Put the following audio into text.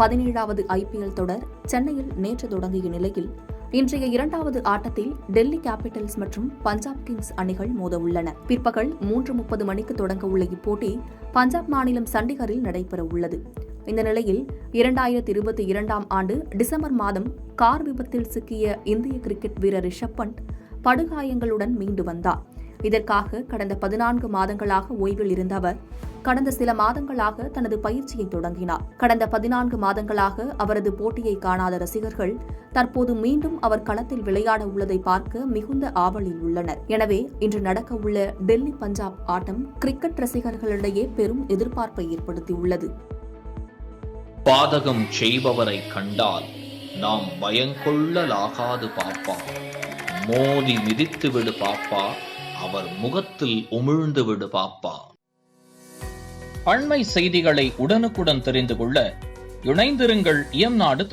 17வது IPL தொடர் சென்னையில் நேற்று தொடங்கிய நிலையில் இன்றைய 2வது ஆட்டத்தில் டெல்லி கேபிட்டல்ஸ் மற்றும் பஞ்சாப் கிங்ஸ் அணிகள் மோதவுள்ளன. பிற்பகல் 3:30 மணிக்கு தொடங்க உள்ள இப்போட்டி பஞ்சாப் மாநிலம் சண்டிகரில் நடைபெறவுள்ளது. இந்த நிலையில் 2022ஆம் ஆண்டு டிசம்பர் மாதம் கார் விபத்தில் சிக்கிய இந்திய கிரிக்கெட் வீரர் ரிஷப் பண்ட் படுகாயங்களுடன் மீண்டு வந்தார். இதற்காக கடந்த 14 மாதங்களாக ஓய்வில் இருந்த அவர் கடந்த சில மாதங்களாக தனது பயிற்சியை தொடங்கினார். கடந்த 14 மாதங்களாக அவரது போட்டியை காணாத ரசிகர்கள் தற்போது மீண்டும் அவர் களத்தில் விளையாட உள்ளதை பார்க்க மிகுந்த ஆவலில் உள்ளனர். எனவே இன்று நடக்க உள்ள டெல்லி பஞ்சாப் ஆட்டம் கிரிக்கெட் ரசிகர்களிடையே பெரும் எதிர்பார்ப்பை ஏற்படுத்தியுள்ளது. பாதகம் செய்பவரை கண்டால் நாம் பயங்கொள்ளலாகாது பாப்பா, மோதி மிதித்து விடு பாப்பா, அவர் முகத்தில் உமிழ்ந்து விடு பாப்பா. அண்மை செய்திகளை உடனுக்குடன் தெரிந்து கொள்ள இணைந்திருங்கள் இயம்நாடு.